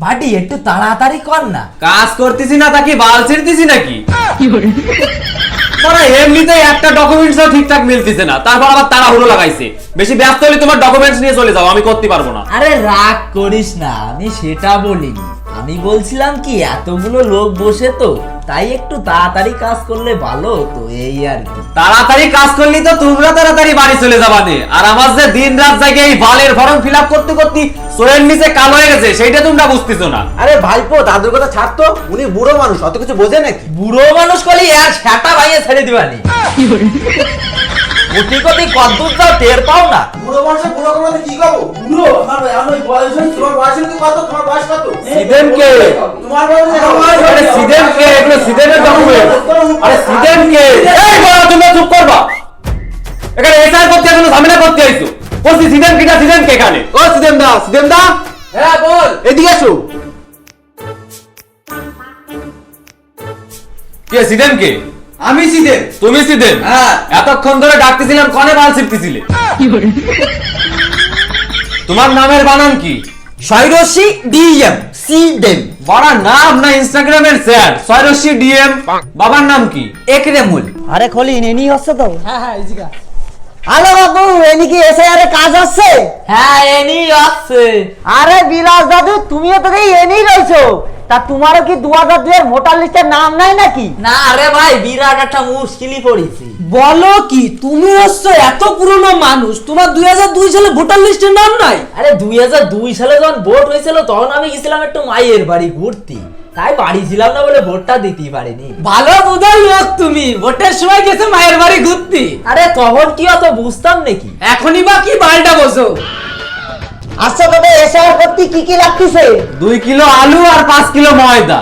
ভাটি একটু তাড়াতাড়ি কর না। কাজ করতেছি না তাকে বাল ছিড়তেছি নাকি? এমনিতেই একটা ডকুমেন্টসও ঠিকঠাক মিলতেছে না, তারপর আবার তাড়াহুড়ো লাগাইছে। বেশি ব্যস্ত হলে তোমার ডকুমেন্টস নিয়ে চলে যাও, আমি করতে পারবো না। আরে রাগ করিস না, আমি সেটা বলিনি। আমি বলছিলাম কি এতগুলো লোক বসে তো, তাই একটু তাড়াতাড়ি কাজ করলে ভালো হতো, এই আর কি। তাড়াতাড়ি কাজ করলি তো তোমরা তাড়াতাড়ি বাড়ি চলে যাবানে, আর আমার যে দিন রাত জায়গা এই বালের ফর্ম ফিল আপ করতে করতে সোয়ের নিচে কালো হয়ে গেছে, সেইটা তোমরা বুঝতেছো না। আরে ভাইপো দাদুর কথা ছাড় তো, উনি বুড়ো মানুষ, অত কিছু বোঝে নাকি? বুড়ো মানুষ করলি আর সেটা ভাইয়ে ছেড়ে দিবানি। কোটি কোটি কদ্দুর দাও টের পাও না। বুড়ো মানুষের বুড়ো কথা কি কব? বুড়ো আমার বয়স হই, তোমার বয়স হই কত? তোমার বয়স কত? সিদেম কে? তোমার বয়স আরে সিদেম কে? এগুলো সিদেমের ডকুমেন্ট। আরে সিদেম কে? এই বড় তুমি চুপ করবা। এখানে এসআই করতে এখনো ঝামেলা করতে আইছো। বলছি সিদেম কিটা, সিদেম কে এখানে? ও সিদেম দা, সিদেম দা। হ্যাঁ বল। এদিকে আসো। কে সিদেম কে? আমি সিদেম। তুমি সিদেম? হ্যাঁ। এতক্ষণ ধরে ডাকতেছিলাম, কনে বাল ছিপতেছিলে? তোমার নামের বানান কি? সৈরসি ডিএম সিদেম। বড় নাম না ইনস্টাগ্রামের স্যার। সৈরসি ডিএম। বাবার নাম কি? একরেমুল। আরে খলিন এনি হচ্ছে তো। হ্যাঁ হ্যাঁ ইজিকা। হ্যালো বাবু, এনি কি এসআইআর এর কাজ আছে? হ্যাঁ এনি আসছে। আরে বিলাস দাদু, তুমিও তো এই এনি রইছো। তা তোমারও কি 2002 এর ভোটার লিস্টের নাম নাই নাকি? না রে ভাই, বিরাট একটা মুশকিলই পড়েছি। বলো কি, তুমি হচ্ছে এত পুরনো মানুষ, তোমার 2002 সালে ভোটার লিস্টের নাম নাই? আরে 2002 সালে যখন ভোট হয়েছিল তখন আমি গেছিলাম একটু মায়ের বাড়ি ঘুরতে, তাই বাড়ি ছিলাম না বলে ভোটটা দিতে পারিনি। ভালো বুধার লোক তুমি, ভোটের সময় গেছে মায়ের বাড়ি ঘুরতে। আরে তখন কি অত বুঝতাম নাকি? এখনই বা কি বালটা বসো। আচ্ছা তবে এসআইআর করতে কি কি লাগতেছে? 2 কিলো আলু আর 5 কিলো ময়দা।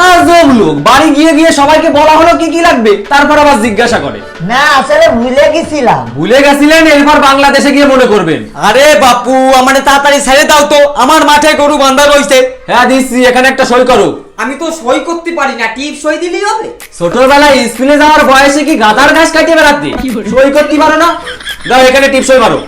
আজব লোক, বাড়ি গিয়ে গিয়ে সবাইকে বলা হলো কি কি লাগবে, তারপর আবার জিজ্ঞাসা করে। না আসলে ভুলে গেছিলাম। ভুলে গেছিলেন, এরপর বাংলাদেশে গিয়ে মনে করবেন। আরে বাপু, আমারে তাড়াতাড়ি ছেড়ে দাও তো, আমার মাঠে গরু বাঁধা রইছে। হ্যাঁ দিচ্ছি, এখানে একটা সই করো। আমি তো সই করতে পারি না, টিপ সই দিলেই হবে। ছোটবেলায় স্কুলে যাওয়ার বয়সে কি গাদার ঘাস কাটিয়ে বেড়াতে সই করতে পারো না? দাও এখানে টিপ সই মারো।